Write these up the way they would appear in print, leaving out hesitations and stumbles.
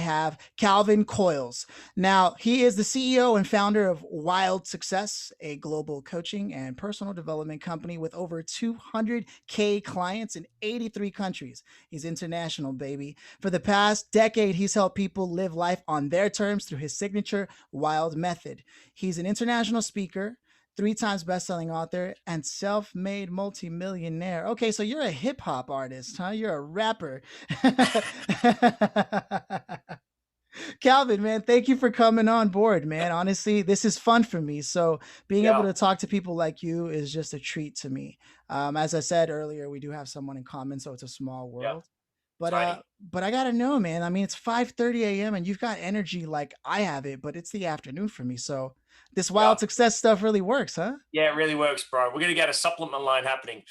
have Calvin Coyles. Now, he is the CEO and founder of Wild Success, a global coaching and personal development company with over 200K clients in 83 countries. He's international, baby. For the past decade, he's helped people live life on their terms through his signature Wild method. He's an international speaker, three times best-selling author, and self-made multimillionaire. Okay, so you're a hip-hop artist, huh? You're a rapper. Calvin, man, thank you for coming on board, man. Honestly, this is fun for me. So being able Yeah, to talk to people like you is just a treat to me. As I said earlier, we do have someone in common, so it's a small yeah, world. But uh, tiny. but I gotta know, man. I mean, it's 5:30 a.m. and you've got energy like I have it, but it's the afternoon for me. So this Yeah. wild success stuff really works, huh? Yeah, it really works, bro. We're gonna get a supplement line happening,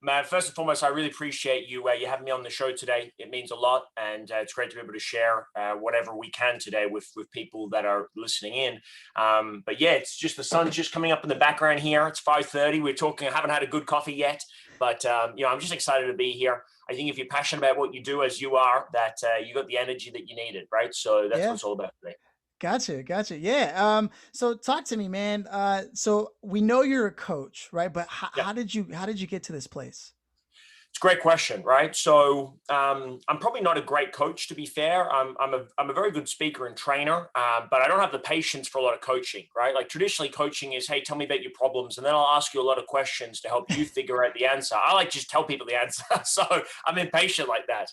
man. First and foremost, I really appreciate you having me on the show today. It means a lot, and it's great to be able to share whatever we can today with people that are listening in. But yeah, it's just the sun's just coming up in the background here. It's 5:30. We're talking. I haven't had a good coffee yet, but I'm just excited to be here. I think if you're passionate about what you do, as you are, that you got the energy that you needed, right? So that's what Yeah. it's all about today. Gotcha, gotcha. Yeah. So talk to me, man. So we know you're a coach, right? But Yeah. how did you get to this place? It's a great question, right? So I'm probably not a great coach, to be fair. I'm a very good speaker and trainer, but I don't have the patience for a lot of coaching, right? Like traditionally, coaching is, hey, tell me about your problems, and then I'll ask you a lot of questions to help you figure out the answer. I like just tell people the answer, so I'm impatient like that.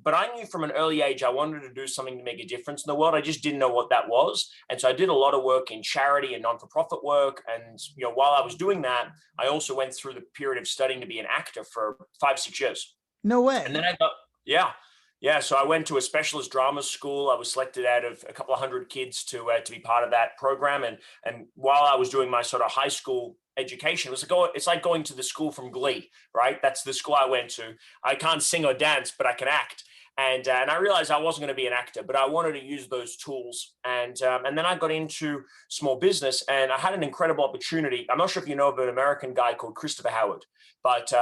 But I knew from an early age I wanted to do something to make a difference in the world. I just didn't know what that was, and so I did a lot of work in charity and non-for-profit work. And while I was doing that, I also went through the period of studying to be an actor for 5, 6 years. No And then way. I got, yeah, yeah. So I went to a specialist drama school. I was selected out of a couple of hundred kids to be part of that program. And while I was doing my sort of high school education, it's like going to the school from Glee, right? That's the school I went to. I can't sing or dance, but I can act. And I realized I wasn't going to be an actor, but I wanted to use those tools. And then I got into small business, and I had an incredible opportunity. I'm not sure if you know of an American guy called Christopher Howard, but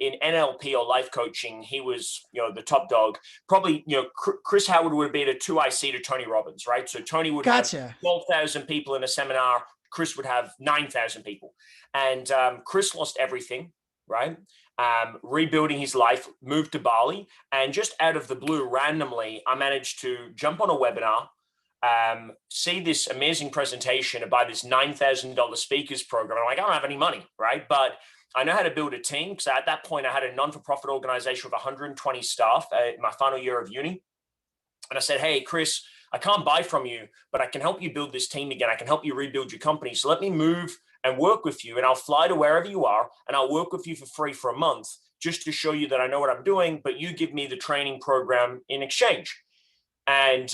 in NLP or life coaching, he was the top dog. Probably Chris Howard would be the 2IC to Tony Robbins, right? So Tony would have Gotcha. 12,000 people in a seminar. Chris would have 9,000 people, and Chris lost everything, right? Rebuilding his life, moved to Bali, and just out of the blue, randomly, I managed to jump on a webinar, see this amazing presentation about this $9,000 speakers program. I'm like, I don't have any money, right? But I know how to build a team, because at that point I had a non-for-profit organization with 120 staff in my final year of uni. And I said, hey, Chris, I can't buy from you, but I can help you build this team again. I can help you rebuild your company. So let me move and work with you, and I'll fly to wherever you are, and I'll work with you for free for a month just to show you that I know what I'm doing, but you give me the training program in exchange. And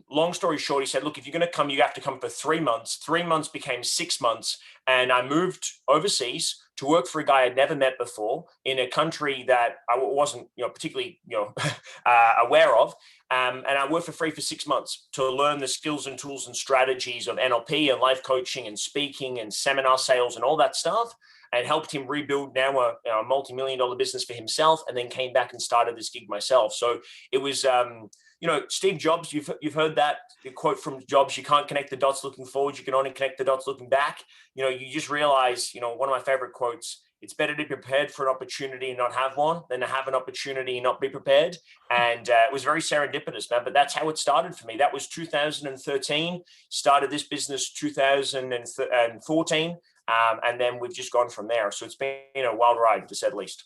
long story short, he said, look, if you're going to come, you have to come for 3 months. 3 months became 6 months. And I moved overseas to work for a guy I'd never met before in a country that I wasn't particularly aware of. And I worked for free for 6 months to learn the skills and tools and strategies of NLP and life coaching and speaking and seminar sales and all that stuff, and helped him rebuild now a multi-million-dollar business for himself, and then came back and started this gig myself. So it was Steve Jobs, you've heard that quote from Jobs: you can't connect the dots looking forward, you can only connect the dots looking back. You just realize, one of my favorite quotes: it's better to be prepared for an opportunity and not have one than to have an opportunity and not be prepared. And it was very serendipitous, man. But that's how it started for me. That was 2013. Started this business 2014, and then we've just gone from there. So it's been a wild ride, to say the least.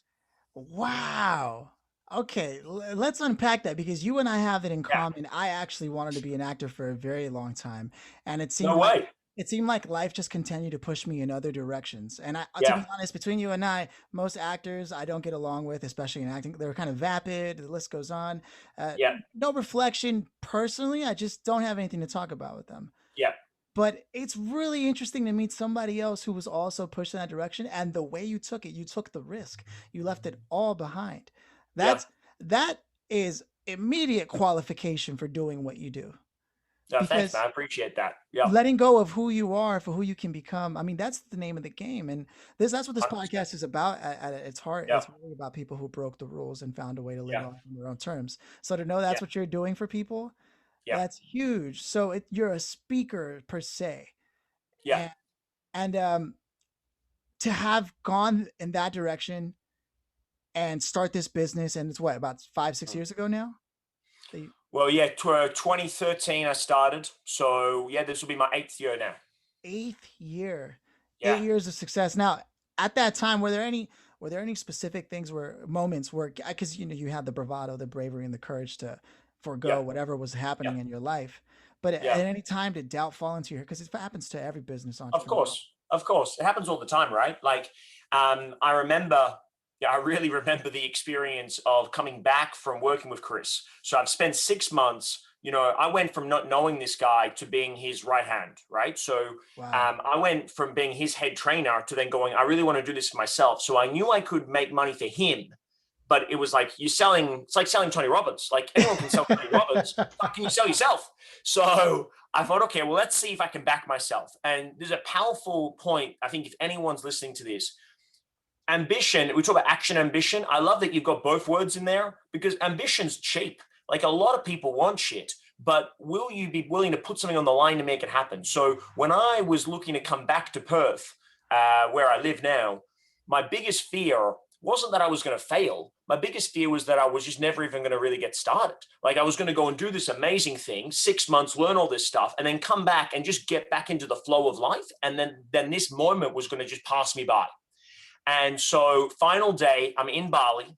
Wow. Okay, let's unpack that because you and I have it in Yeah. common. I actually wanted to be an actor for a very long time, and it No seemed like way. it seemed like life just continued to push me in other directions. And to be Yeah. honest, between you and I, most actors I don't get along with, especially in acting. They're kind of vapid. The list goes on. Uh, Yeah. no reflection personally. I just don't have anything to talk about with them. Yeah. But it's really interesting to meet somebody else who was also pushed in that direction. And the way you took the risk. You left it all behind. Yeah. That's that is immediate qualification for doing what you do. No, thanks, man. because I appreciate that. Yeah, letting go of who you are for who you can become. I mean, that's the name of the game. And that's what this 100%. podcast is about at its heart. Yeah, It's really about people who broke the rules and found a way to live yeah, life on their own terms. So to know yeah, that's what you're doing for people, yeah, that's huge. So you're a speaker per se. yeah. And, and to have gone in that direction and start this business, and it's what, about 5, 6 years ago now? that you- Well, yeah, 2013 I started. So yeah, this will be my 8th year now. Eighth year, Yeah, 8 years of success. Now, at that time, were there any specific things where moments where, because you had the bravado, the bravery, and the courage to yeah, forego whatever was yeah, happening in your life, but at yeah. any time did doubt fall into your, because it happens to every business Of entrepreneur. course, of course, it happens all the time, right? Like, I remember, yeah, I really remember the experience of coming back from working with Chris. So I've spent 6 months. I went from not knowing this guy to being his right hand, right? So Wow. I went from being his head trainer to then going, I really want to do this for myself. So I knew I could make money for him, but it was like it's like selling Tony Robbins. Like anyone can sell Tony Robbins. How can you sell yourself? So I thought, okay, well, let's see if I can back myself. And there's a powerful point. I think if anyone's listening to this, ambition, we talk about action ambition. I love that you've got both words in there because ambition's cheap. Like a lot of people want shit, but will you be willing to put something on the line to make it happen? So when I was looking to come back to Perth, where I live now, my biggest fear wasn't that I was going to fail. My biggest fear was that I was just never even going to really get started. Like I was going to go and do this amazing thing, 6 months, learn all this stuff, and then come back and just get back into the flow of life. And then this moment was going to just pass me by. And so final day, I'm in Bali.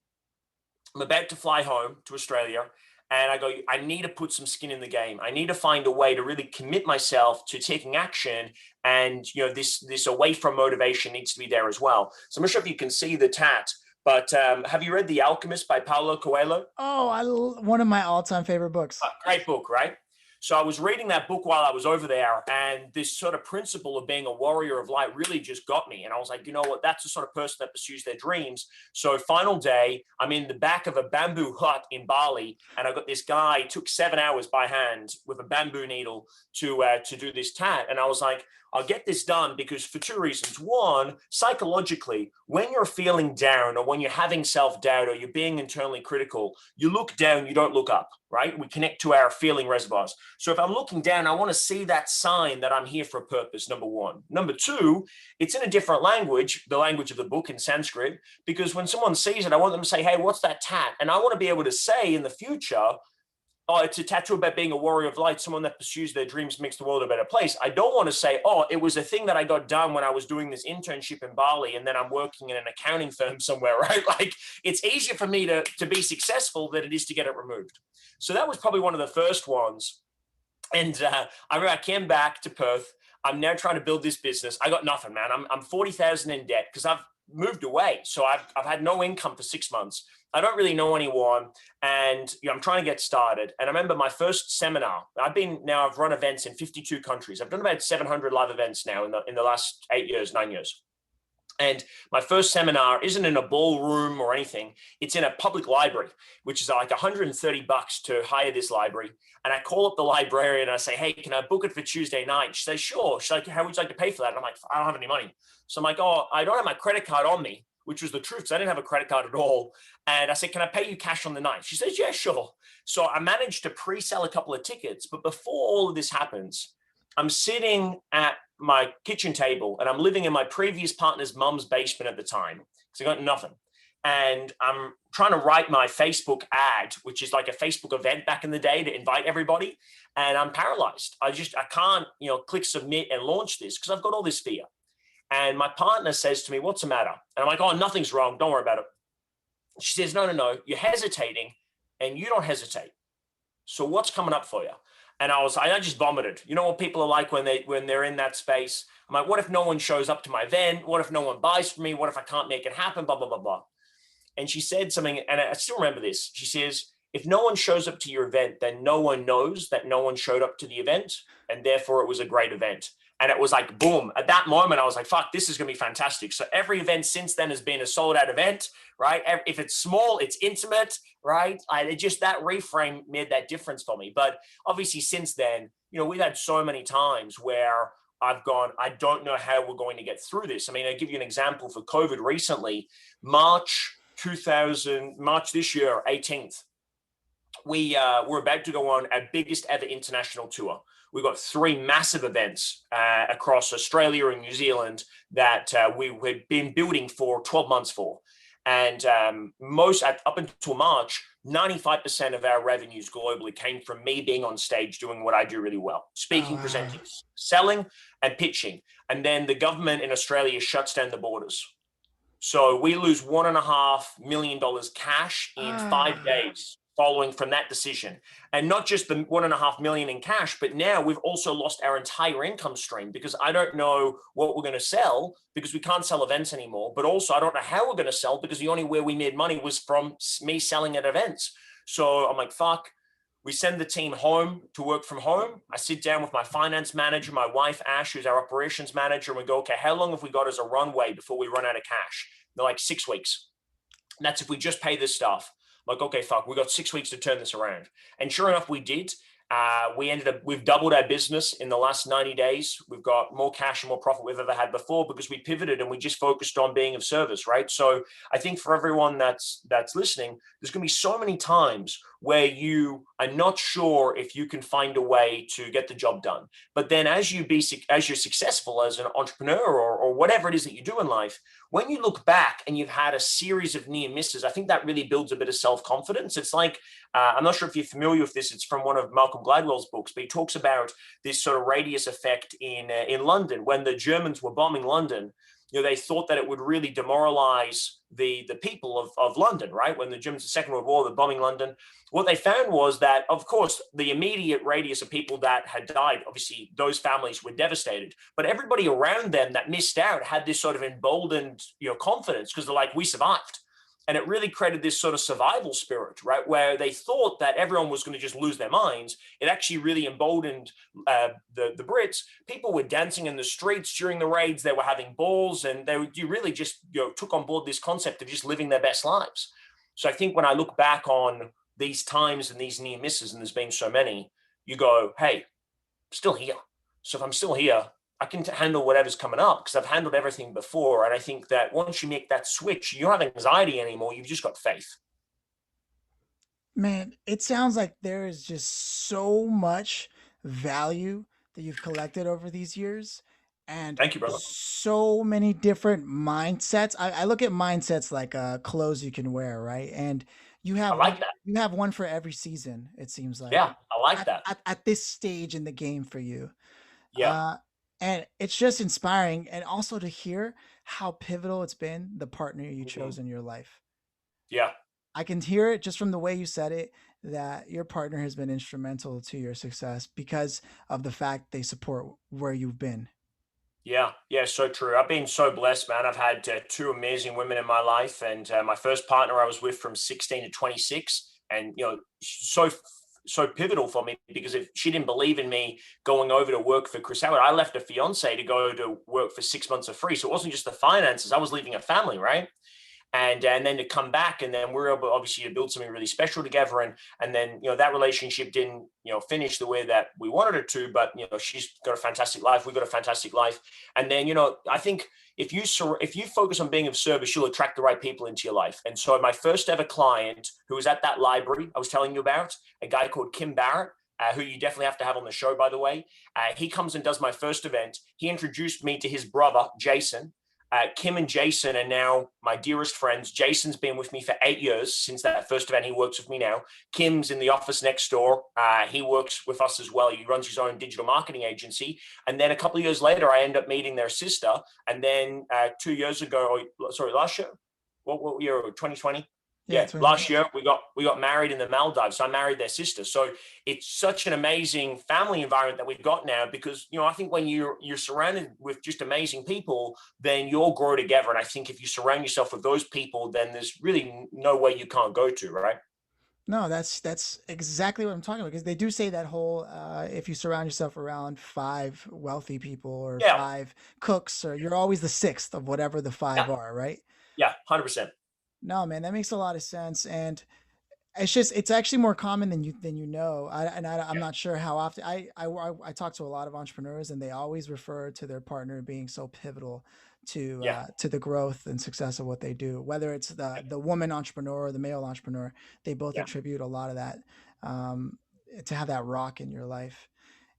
I'm about to fly home to Australia. And I go, I need to put some skin in the game. I need to find a way to really commit myself to taking action. And, this away from motivation needs to be there as well. So I'm not sure if you can see the tat, but have you read The Alchemist by Paulo Coelho? Oh, one of my all-time favorite books. Great book, right? So I was reading that book while I was over there, and this sort of principle of being a warrior of light really just got me. And I was like, you know what? That's the sort of person that pursues their dreams. So final day, I'm in the back of a bamboo hut in Bali, and I got this guy. It took 7 hours by hand with a bamboo needle to do this tat. And I was like, I'll get this done because for two reasons. One, psychologically, when you're feeling down or when you're having self-doubt or you're being internally critical, you look down, you don't look up, right? We connect to our feeling reservoirs. So if I'm looking down, I want to see that sign that I'm here for a purpose, number one. Number two, it's in a different language, the language of the book in Sanskrit, because when someone sees it, I want them to say, hey, what's that tat? And I want to be able to say in the future, oh, it's a tattoo about being a warrior of light, someone that pursues their dreams makes the world a better place. I don't want to say, oh, it was a thing that I got done when I was doing this internship in Bali and then I'm working in an accounting firm somewhere, right? Like it's easier for me to be successful than it is to get it removed. So that was probably one of the first ones. And I remember I came back to Perth. I'm now trying to build this business. I got nothing, man. I'm 40,000 in debt because I've moved away. So I've had no income for 6 months. I don't really know anyone, and I'm trying to get started. And I remember my first seminar. I've run events in 52 countries. I've done about 700 live events now in the last 8 years, 9 years. And my first seminar isn't in a ballroom or anything. It's in a public library, which is like $130 to hire this library. And I call up the librarian and I say, hey, can I book it for Tuesday night? She says, sure. She's like, how would you like to pay for that? And I'm like, I don't have any money. So I'm like, oh, I don't have my credit card on me, which was the truth because I didn't have a credit card at all. And I said, can I pay you cash on the night? She says, yeah, sure. So I managed to pre-sell a couple of tickets. But before all of this happens, I'm sitting at my kitchen table and I'm living in my previous partner's mum's basement at the time because I got nothing. And I'm trying to write my Facebook ad, which is like a Facebook event back in the day to invite everybody. And I'm paralyzed. I can't, click submit and launch this because I've got all this fear. And my partner says to me, what's the matter? And I'm like, oh, nothing's wrong. Don't worry about it. She says, no, you're hesitating and you don't hesitate. So what's coming up for you? And I just vomited. You know what people are like when they're in that space? I'm like, what if no one shows up to my event? What if no one buys from me? What if I can't make it happen? Blah, blah, blah, blah. And she said something, and I still remember this. She says, if no one shows up to your event, then no one knows that no one showed up to the event, and therefore it was a great event. And it was like, boom, at that moment, I was like, fuck, this is going to be fantastic. So every event since then has been a sold out event, right? If it's small, it's intimate, right? It just, that reframe made that difference for me. But obviously since then, we've had so many times where I've gone, I don't know how we're going to get through this. I mean, I'll give you an example for COVID recently, March this year, 18th, we were about to go on our biggest ever international tour. We've got 3 massive events across Australia and New Zealand that we had been building for 12 months for. And up until March, 95% of our revenues globally came from me being on stage doing what I do really well, speaking, presenting, selling, and pitching. And then the government in Australia shuts down the borders. So we lose $1.5 million cash in 5 days following from that decision. And not just the $1.5 million in cash, but now we've also lost our entire income stream because I don't know what we're going to sell because we can't sell events anymore. But also I don't know how we're going to sell because the only way we made money was from me selling at events. So I'm like, fuck. We send the team home to work from home. I sit down with my finance manager, my wife, Ash, who's our operations manager, and we go, okay, how long have we got as a runway before we run out of cash? They're like 6 weeks. And that's if we just pay this stuff. Like, okay, fuck, we got 6 weeks to turn this around. And sure enough, we did. We've doubled our business in the last 90 days. We've got more cash and more profit we've ever had before because we pivoted and we just focused on being of service, right? So I think for everyone that's listening, there's going to be so many times where you are not sure if you can find a way to get the job done. But then as you're successful as an entrepreneur or whatever it is that you do in life, when you look back and you've had a series of near misses, I think that really builds a bit of self-confidence. It's like, I'm not sure if you're familiar with this. It's from one of Malcolm Gladwell's books, but he talks about this sort of radius effect in London. When the Germans were bombing London, they thought that it would really demoralize the people of London, right? When the Germans, the Second World War, were bombing London, what they found was that, of course, the immediate radius of people that had died, obviously those families were devastated, but everybody around them that missed out had this sort of emboldened, confidence because they're like, we survived. And it really created this sort of survival spirit, right? Where they thought that everyone was going to just lose their minds. It actually really emboldened the Brits. People were dancing in the streets during the raids. They were having balls, and you really just took on board this concept of just living their best lives. So I think when I look back on these times and these near misses, and there's been so many, you go, hey, I'm still here. So if I'm still here, I can handle whatever's coming up because I've handled everything before. And I think that once you make that switch, you don't have anxiety anymore. You've just got faith. Man, it sounds like there is just so much value that you've collected over these years and Thank you, brother. so many different mindsets. I look at mindsets like clothes you can wear, right? And I like that. you have one for every season, it seems like. Yeah, I like that. At this stage in the game for you. Yeah. And it's just inspiring, and also to hear how pivotal it's been, the partner you chose in your life. Yeah. I can hear it just from the way you said it, that your partner has been instrumental to your success because of the fact they support where you've been. Yeah, so true. I've been so blessed, man. I've had 2 amazing women in my life, and my first partner I was with from 16 to 26, and so pivotal for me because if she didn't believe in me going over to work for Chris Howard, I left a fiance to go to work for 6 months for free. So it wasn't just the finances; I was leaving a family, right? And then to come back, and then we're able obviously to build something really special together, and then that relationship didn't finish the way that we wanted it to, but she's got a fantastic life, we got a fantastic life, and then I think if you focus on being of service, you'll attract the right people into your life. And so my first ever client, who was at that library I was telling you about, a guy called Kim Barrett, who you definitely have to have on the show, by the way, he comes and does my first event. He introduced me to his brother Jason. Kim and Jason are now my dearest friends. Jason's been with me for 8 years since that first event. He works with me now. Kim's in the office next door. He works with us as well. He runs his own digital marketing agency. And then a couple of years later, I end up meeting their sister. And then 2 years ago, last year, what year? 2020? Yeah, last year we got married in the Maldives. So I married their sister. So it's such an amazing family environment that we've got now because, I think when you're surrounded with just amazing people, then you'll grow together. And I think if you surround yourself with those people, then there's really no way you can't go to, right? No, that's exactly what I'm talking about, because they do say that whole if you surround yourself around five wealthy people or Yeah, five cooks, or you're always the sixth of whatever the five yeah, are, right? yeah, 100%. No, man, that makes a lot of sense. And it's just, it's actually more common than you know. I'm Yeah, not sure how often I talk to a lot of entrepreneurs, and they always refer to their partner being so pivotal yeah, to the growth and success of what they do. Whether it's yeah, the woman entrepreneur or the male entrepreneur, they both yeah, attribute a lot of that, um, to have that rock in your life.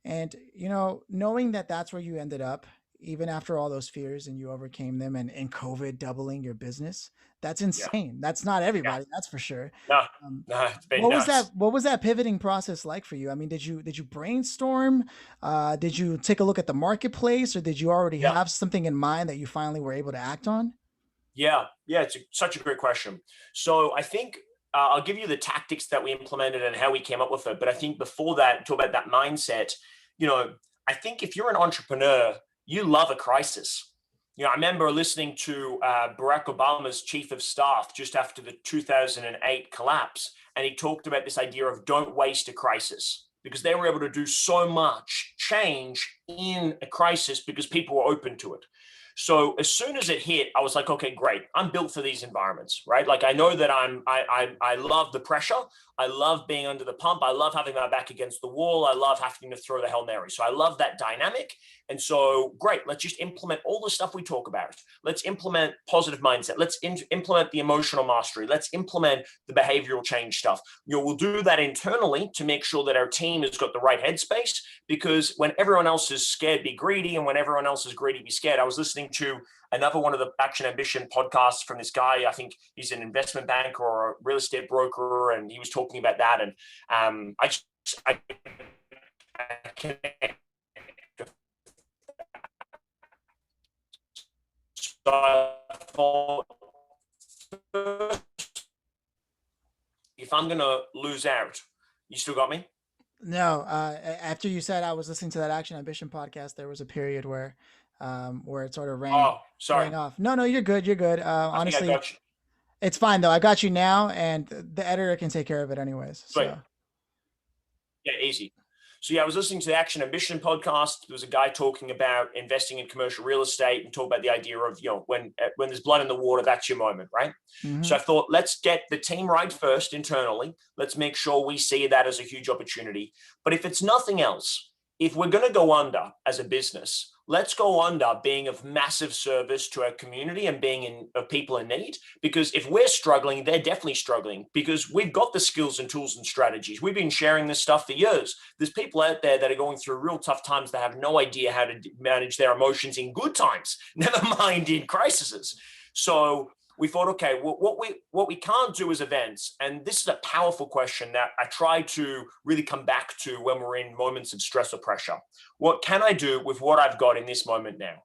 And, you know, knowing that that's where you ended up, even after all those fears and you overcame them, and COVID doubling your business, that's yeah, insane. That's not yeah. everybody, that's for sure. No, Um, no, it's been nuts. what was that pivoting process like for you? I mean, did you brainstorm? Did you take a look at the marketplace, or did you already Yeah. have something in mind that you finally were able to act on? Yeah, yeah, such a great question. So I think I'll give you the tactics that we implemented and how we came up with it. But I think before that, talk about that mindset. You know, I think if you're an entrepreneur, you love a crisis. You know, I remember listening to Barack Obama's chief of staff just after the 2008 collapse, and he talked about this idea of don't waste a crisis, because they were able to do so much change in a crisis because people were open to it. So as soon as it hit, I was like, okay, great. I'm built for these environments, right? Like I know that I love the pressure. I love being under the pump. I love having my back against the wall. I love having to throw the Hail Mary. So I love that dynamic. And so great, let's just implement all the stuff we talk about. Let's implement positive mindset. Let's implement the emotional mastery. Let's implement the behavioral change stuff. You know, we'll do that internally to make sure that our team has got the right headspace, because when everyone else is scared, be greedy. And when everyone else is greedy, be scared. I was listening to another one of the Action Ambition podcasts from this guy. I think he's an investment banker or a real estate broker, and he was talking about that. And I connect. So I thought, if I'm going to lose out, you still got me? No, after you said I was listening to that Action Ambition podcast, there was a period where it sort of Oh, sorry. rang off. No, no, you're good. You're good. I think I Honestly, got you. it's fine though. I got you now, and the editor can take care of it anyways. Sweet. So Yeah, easy. So yeah, I was listening to the Action Ambition podcast. There was a guy talking about investing in commercial real estate and talk about the idea of, you know, when there's blood in the water, that's your moment, right? So mhm. I thought, let's get the team right first internally. Let's make sure we see that as a huge opportunity. But if it's nothing else, if we're going to go under as a business, let's go under being of massive service to our community and being of people in need. Because if we're struggling, they're definitely struggling, because we've got the skills and tools and strategies. We've been sharing this stuff for years. There's people out there that are going through real tough times that have no idea how to manage their emotions in good times, never mind in crises. So we thought, okay, well, what we can't do is events. And this is a powerful question that I try to really come back to when we're in moments of stress or pressure. What can I do with what I've got in this moment now?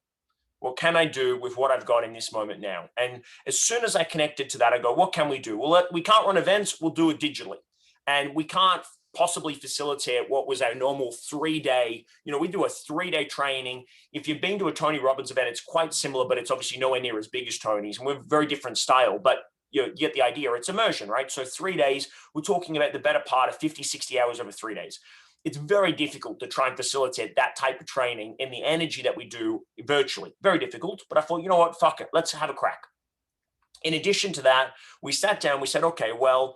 What can I do with what I've got in this moment now? And as soon as I connected to that, I go, what can we do? Well, we can't run events. We'll do it digitally. And we can't possibly facilitate what was our normal 3-day, you know, we do a 3-day training. If you've been to a Tony Robbins event, it's quite similar, but it's obviously nowhere near as big as Tony's. And we're very different style, but you get the idea. It's immersion, right? So 3 days, we're talking about the better part of 50, 60 hours over 3 days. It's very difficult to try and facilitate that type of training in the energy that we do virtually. Very difficult. But I thought, you know what, fuck it, let's have a crack. In addition to that, we sat down, we said, okay, well,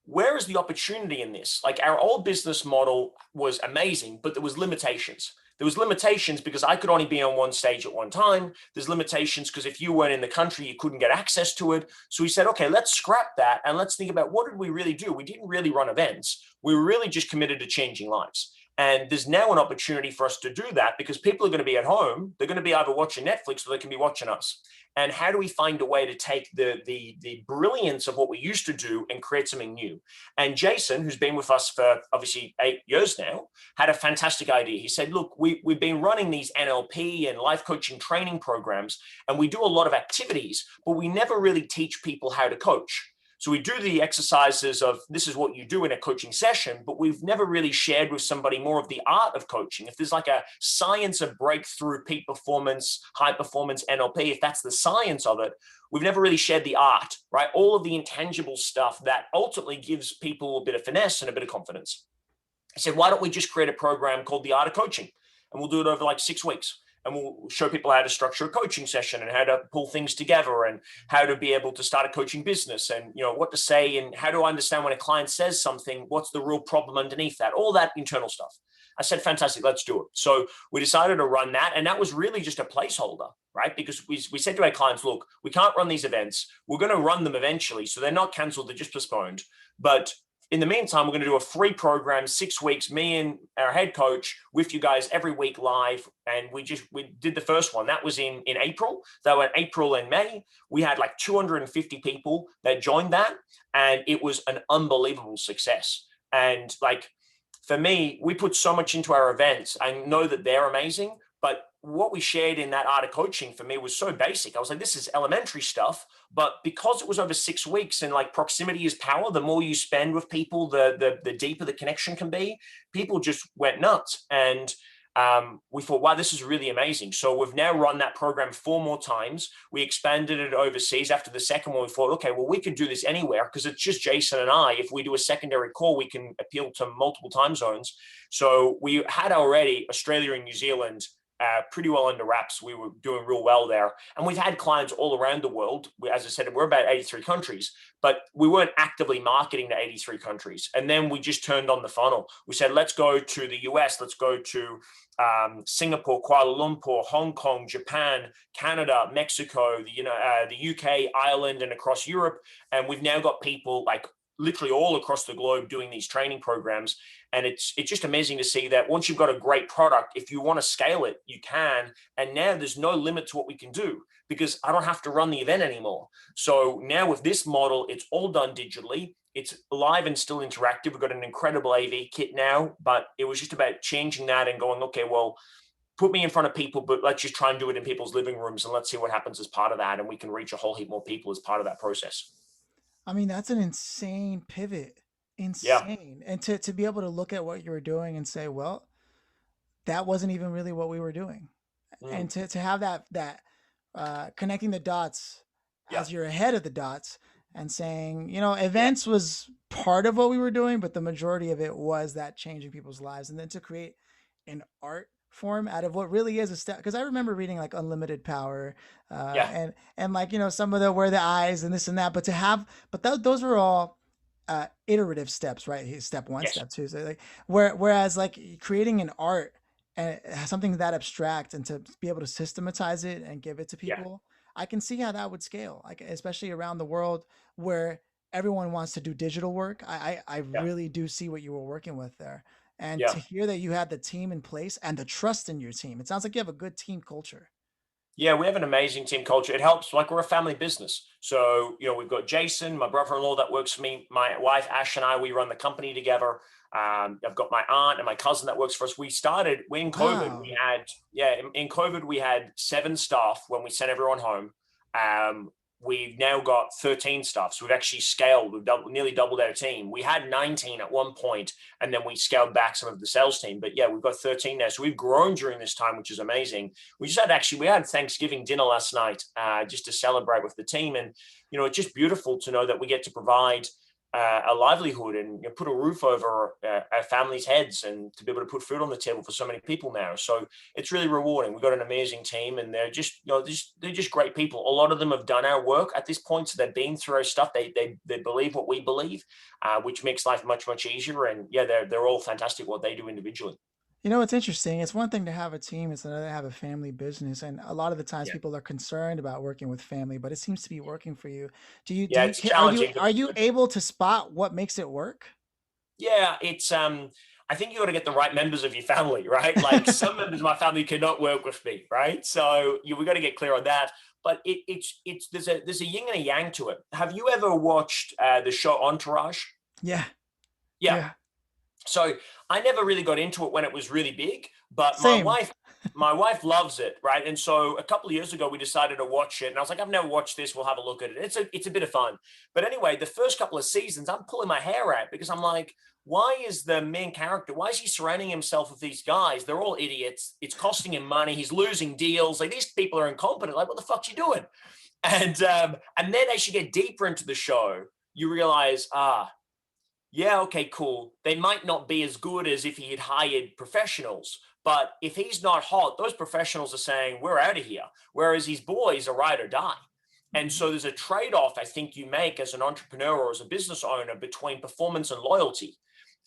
where is the opportunity in this? Like, our old business model was amazing, but there was limitations. There was limitations because I could only be on one stage at one time. There's limitations because if you weren't in the country, you couldn't get access to it. So we said, okay, let's scrap that and let's think about, what did we really do? We didn't really run events. We were really just committed to changing lives. And there's now an opportunity for us to do that, because people are going to be at home. They're going to be either watching Netflix or they can be watching us. And how do we find a way to take the brilliance of what we used to do and create something new? And Jason, who's been with us for obviously 8 years now, had a fantastic idea. He said, look, we've been running these NLP and life coaching training programs, and we do a lot of activities, but we never really teach people how to coach. So we do the exercises of this is what you do in a coaching session, but we've never really shared with somebody more of the art of coaching. If there's like a science of breakthrough peak performance, high performance NLP, if that's the science of it, we've never really shared the art, right? All of the intangible stuff that ultimately gives people a bit of finesse and a bit of confidence. I said, why don't we just create a program called the Art of Coaching? And we'll do it over like 6 weeks. And we'll show people how to structure a coaching session and how to pull things together and how to be able to start a coaching business and, you know, what to say and how to understand when a client says something, what's the real problem underneath that, all that internal stuff. I said, fantastic, let's do it. So we decided to run that. And that was really just a placeholder, right? Because we said to our clients, look, we can't run these events. We're going to run them eventually. So they're not canceled, they're just postponed. But in the meantime, we're going to do a free program, 6 weeks, me and our head coach with you guys every week live. And we did the first one. That was in April. That were April and May. We had like 250 people that joined that. And it was an unbelievable success. And like, for me, we put so much into our events. I know that they're amazing, but what we shared in that Art of Coaching for me was so basic. I was like, this is elementary stuff, but because it was over 6 weeks and like proximity is power, the more you spend with people, the deeper the connection can be. People just went nuts. And we thought, wow, this is really amazing. So we've now run that program 4 more times. We expanded it overseas. After the second one, we thought, okay, well, we could do this anywhere because it's just Jason and I. If we do a secondary call, we can appeal to multiple time zones. So we had already Australia and New Zealand pretty well under wraps. We were doing real well there. And we've had clients all around the world. As I said, we're about 83 countries, but we weren't actively marketing to 83 countries. And then we just turned on the funnel. We said, let's go to the US, let's go to Singapore, Kuala Lumpur, Hong Kong, Japan, Canada, Mexico, the UK, Ireland, and across Europe. And we've now got people like literally all across the globe doing these training programs. And it's just amazing to see that once you've got a great product, if you want to scale it, you can. And now there's no limit to what we can do because I don't have to run the event anymore. So now with this model, it's all done digitally. It's live and still interactive. We've got an incredible AV kit now, but it was just about changing that and going, okay, well, put me in front of people, but let's just try and do it in people's living rooms and let's see what happens as part of that. And we can reach a whole heap more people as part of that process. I mean, that's an insane pivot. Yeah. Insane. And to be able to look at what you were doing and say, well, that wasn't even really what we were doing. Mm. And to have that connecting the dots Yeah. as you're ahead of the dots and saying, you know, events was part of what we were doing, but the majority of it was that changing people's lives. And then to create an art form out of what really is a step, because I remember reading like Unlimited Power, Yeah. and like, you know, some of the where the eyes and this and that, but to have, but those were all iterative steps, right? Step one, Yes. step two, so like whereas like creating an art and something that abstract and to be able to systematize it and give it to Yeah. people, I can see how that would scale, like especially around the world where everyone wants to do digital work. I Yeah. really do see what you were working with there. And Yeah. to hear that you had the team in place and the trust in your team, it sounds like you have a good team culture. Yeah, we have an amazing team culture. It helps, like we're a family business. So, you know, we've got Jason, my brother-in-law that works for me, my wife, Ash, and I, we run the company together. I've got my aunt and my cousin that works for us. We in COVID, Wow. in COVID, we had 7 staff when we sent everyone home. We've now got 13 staff. So we've actually scaled. We've nearly doubled our team. We had 19 at one point, and then we scaled back some of the sales team. But yeah, we've got 13 now. So we've grown during this time, which is amazing. We had Thanksgiving dinner last night just to celebrate with the team. And, you know, it's just beautiful to know that we get to provide a livelihood and, you know, put a roof over our families' heads and to be able to put food on the table for so many people now. So it's really rewarding. We've got an amazing team and they're just, you know, they're just great people. A lot of them have done our work at this point. So they've been through our stuff. They believe what we believe, which makes life much, much easier. And yeah, they're all fantastic what they do individually. You know, it's interesting. It's one thing to have a team, it's another to have a family business. And a lot of the times Yeah. people are concerned about working with family, but it seems to be working for you. Yeah, it's Are challenging, but you able to spot what makes it work? yeah, it's I think you got to get the right members of your family, right? Like some members of my family cannot work with me, right? So we got to get clear on that. But it's there's a yin and a yang to it. Have you ever watched the show Entourage? Yeah. Yeah. Yeah. So I never really got into it when it was really big, but my Same. wife My wife loves it, right? And so a couple of years ago, we decided to watch it, and I was like, "I've never watched this. We'll have a look at it." It's a bit of fun, but anyway, the first couple of seasons, I'm pulling my hair out because I'm like, "Why is the main character? Why is he surrounding himself with these guys? They're all idiots. It's costing him money. He's losing deals. Like these people are incompetent. Like what the fuck's you doing?" And then as you get deeper into the show, you realize, yeah, okay, cool. They might not be as good as if he had hired professionals, but if he's not hot, those professionals are saying, we're out of here. Whereas these boys are ride or die. And Mhm. so there's a trade off I think you make as an entrepreneur or as a business owner between performance and loyalty.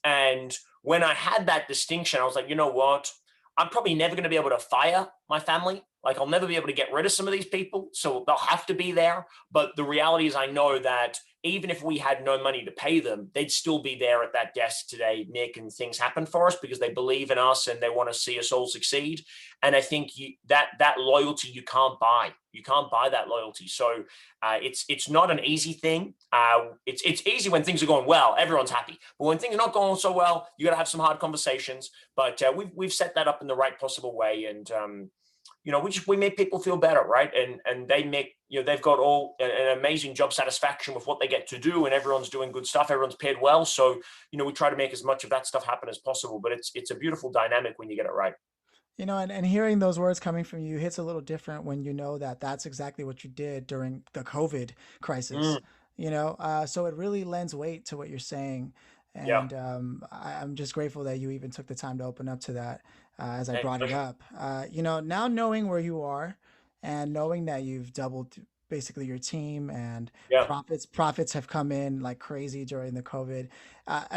And when I had that distinction, I was like, you know what? I'm probably never going to be able to fire my family. Like, I'll never be able to get rid of some of these people. So they'll have to be there. But the reality is, I know that even if we had no money to pay them, they'd still be there at that desk today, Nick, and things happen for us because they believe in us and they want to see us all succeed. And I think that loyalty you can't buy. You can't buy that loyalty. So it's not an easy thing. It's easy when things are going well, everyone's happy. But when things are not going so well, you got to have some hard conversations. But we've set that up in the right possible way, and we make people feel better, right? And they make they've got all an amazing job satisfaction with what they get to do, and everyone's doing good stuff. Everyone's paid well, so we try to make as much of that stuff happen as possible. But it's a beautiful dynamic when you get it right. And hearing those words coming from you hits a little different when you know that that's exactly what you did during the COVID crisis. Mm, So it really lends weight to what you're saying, yeah. and I'm just grateful that you even took the time to open up to that as I Hey, brought it pleasure. up. Now knowing where you are, and knowing that you've doubled basically your team and Yeah. profits have come in like crazy during the COVID.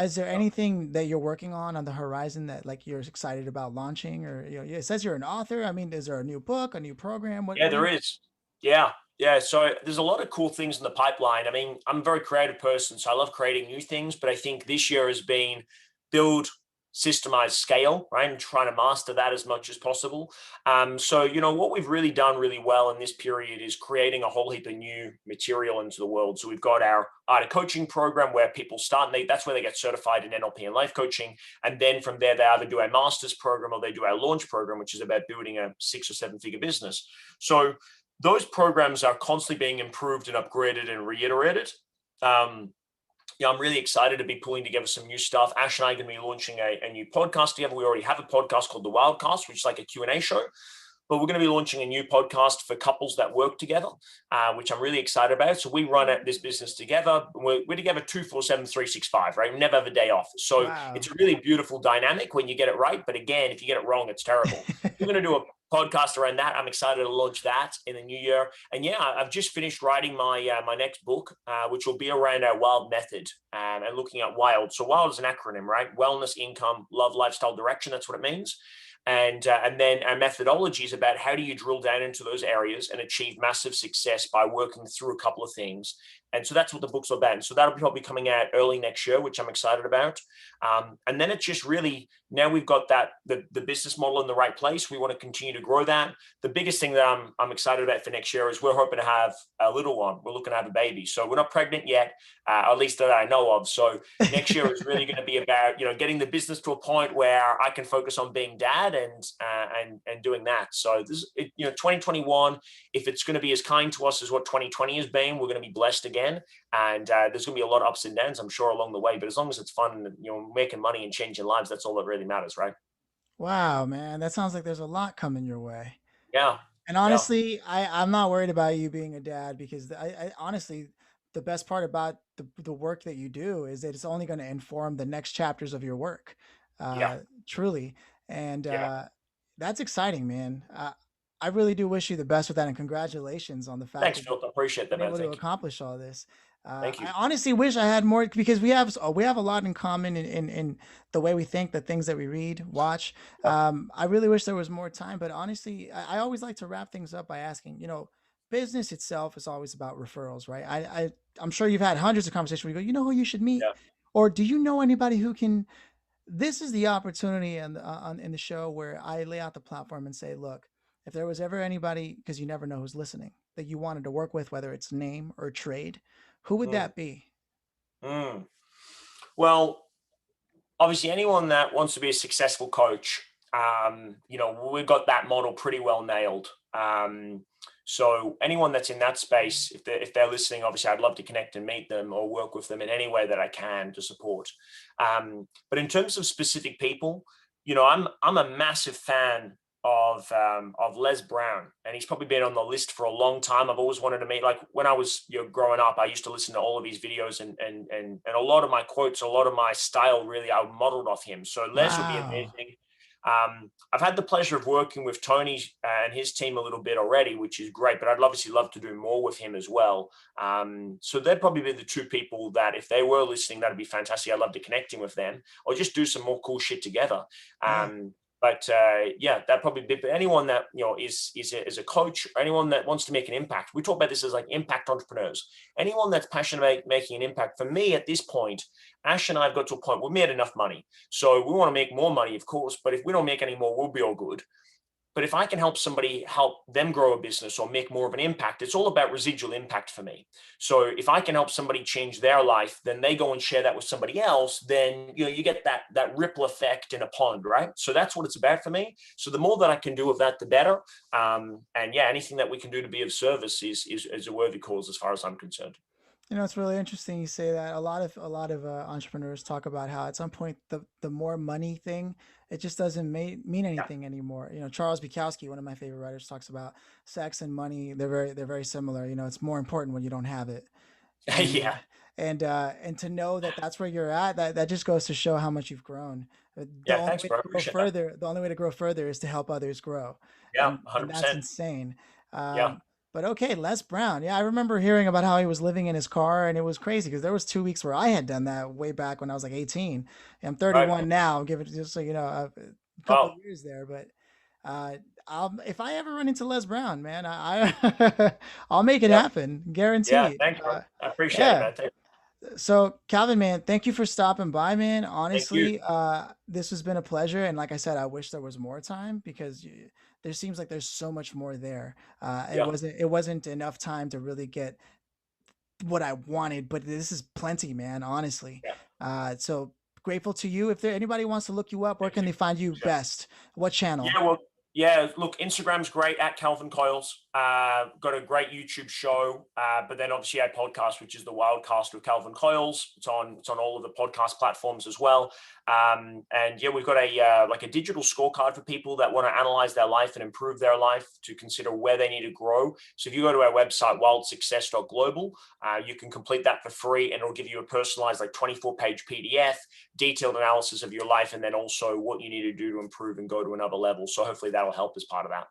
Is there anything that you're working on the horizon that like you're excited about launching, or it says you're an author. I mean, is there a new book, a new program? What Yeah, what do there you? is. Yeah. Yeah. So there's a lot of cool things in the pipeline. I mean, I'm a very creative person, so I love creating new things, but I think this year has been build, systemize, scale, right? And trying to master that as much as possible. So, what we've really done really well in this period is creating a whole heap of new material into the world. So we've got our art of coaching program where people start, and that's where they get certified in NLP and life coaching. And then from there, they either do a master's program or they do our launch program, which is about building a 6 or 7 figure business. So those programs are constantly being improved and upgraded and reiterated. Um, I'm really excited to be pulling together some new stuff. Ash and I are going to be launching a new podcast together. We already have a podcast called The Wildcast, which is like a Q&A show. But we're going to be launching a new podcast for couples that work together, which I'm really excited about. So we run this business together. We're together 24/7, 365, right? We never have a day off. So Wow. it's a really beautiful dynamic when you get it right. But again, if you get it wrong, it's terrible. We're going to do a podcast around that. I'm excited to launch that in the new year. And yeah, I've just finished writing my next book, which will be around our wild method and looking at wild. So wild is an acronym, right? Wellness, income, love, lifestyle, direction. That's what it means. And then our methodology is about how do you drill down into those areas and achieve massive success by working through a couple of things. And so that's what the book's about. And so that'll be probably coming out early next year, which I'm excited about. And then it's just really, now we've got the business model in the right place. We want to continue to grow that. The biggest thing that I'm excited about for next year is we're hoping to have a little one. We're looking to have a baby. So we're not pregnant yet, at least that I know of. So next year is really going to be about getting the business to a point where I can focus on being dad and doing that. So 2021, if it's going to be as kind to us as what 2020 has been, we're going to be blessed again. And there's going to be a lot of ups and downs, I'm sure, along the way. But as long as it's fun and making money and changing lives, that's all that really matters, right? Wow, man, that sounds like there's a lot coming your way. Yeah, And yeah, honestly, I'm not worried about you being a dad because I honestly, the best part about the work that you do is that it's only going to inform the next chapters of your work, yeah, uh, truly. And yeah. that's exciting, man. I really do wish you the best with that, and congratulations on the fact Thanks, that Phil. I appreciate that, been man. able to Thank you. accomplish all this. Thank I you. honestly wish I had more because we have a lot in common in the way we think, the things that we read, watch. Yeah, I really wish there was more time, but honestly, I always like to wrap things up by asking, business itself is always about referrals, right? I'm sure you've had hundreds of conversations where you go, you know who you should meet, yeah. or do you know anybody who can? This is the opportunity in the show where I lay out the platform and say, look, if there was ever anybody, because you never know who's listening, that you wanted to work with, whether it's name or trade, who would Mm, that be? mm. Well, obviously anyone that wants to be a successful coach, we've got that model pretty well nailed. So anyone that's in that space, if they're listening, obviously I'd love to connect and meet them or work with them in any way that I can to support. But in terms of specific people, I'm a massive fan of Les Brown, and he's probably been on the list for a long time. I've always wanted to meet. Like when I was growing up, I used to listen to all of his videos, and a lot of my quotes, a lot of my style, really, I modeled off him. So Les would be Wow. amazing. I've had the pleasure of working with Tony and his team a little bit already, which is great, but I'd obviously love to do more with him as well. So they'd probably be the two people that, if they were listening, that'd be fantastic. I'd love to connecting with them or just do some more cool shit together. Yeah. But that probably be, but anyone that is a coach, or anyone that wants to make an impact. We talk about this as like impact entrepreneurs. Anyone that's passionate about making an impact. For me, at this point, Ash and I have got to a point we've made enough money, so we want to make more money, of course. But if we don't make any more, we'll be all good. But if I can help somebody, help them grow a business or make more of an impact, it's all about residual impact for me. So if I can help somebody change their life, then they go and share that with somebody else, then you get that ripple effect in a pond, right? So that's what it's about for me. So the more that I can do of that, the better. And yeah, anything that we can do to be of service is a worthy cause as far as I'm concerned. It's really interesting you say that. A lot of entrepreneurs talk about how at some point the more money thing, it just doesn't mean Yeah. anything anymore. Charles Bukowski, one of my favorite writers, talks about sex and money. They're very similar. It's more important when you don't have it, and Yeah. and to know that that's where you're at, that just goes to show how much you've grown. The Yeah. only Thanks, way bro. to I grow appreciate that. further, the only way to grow further is to help others grow, Yeah. and that's 100%. insane. Yeah. But okay, Les Brown. Yeah, I remember hearing about how he was living in his car, and it was crazy because there was 2 weeks where I had done that way back when I was like 18. I'm Right. 31 now. Give it just so you know a couple of Well, years there, but uh, if I ever run into Les Brown, man, I I'll make it yeah. happen, Yeah. guaranteed. Thanks, bro. I appreciate it, Yeah. man. So Calvin, man, thank you for stopping by, man. Thank you. Honestly, this has been a pleasure, and like I said, I wish there was more time because there seems like there's so much more there. It Yeah. wasn't enough time to really get what I wanted, but this is plenty, man. Honestly, Yeah. so grateful to you. If anybody wants to look you up, where Thank can you. they find you Appreciate it. best? What channel? Yeah, well, yeah. Look, Instagram's great at Calvin Coyles. Got a great YouTube show, but then obviously our podcast, which is the Wildcast with Calvin Coyles. It's on all of the podcast platforms as well. And yeah, we've got a like a digital scorecard for people that want to analyze their life and improve their life to consider where they need to grow. So if you go to our website wildsuccess.global, you can complete that for free, and it'll give you a personalized like 24-page PDF, detailed analysis of your life, and then also what you need to do to improve and go to another level. So hopefully that'll help as part of that.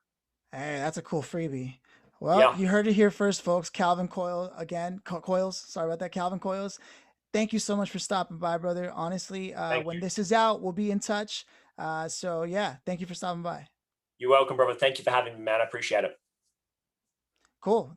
Hey, that's a cool freebie. Well, Yeah. you heard it here first, folks. Calvin Coyle again. Coyles. Sorry about that, Calvin Coyles. Thank you so much for stopping by, brother. Honestly, Thank when you. this is out, we'll be in touch. So yeah, thank you for stopping by. You're welcome, brother. Thank you for having me, man. I appreciate it. Cool.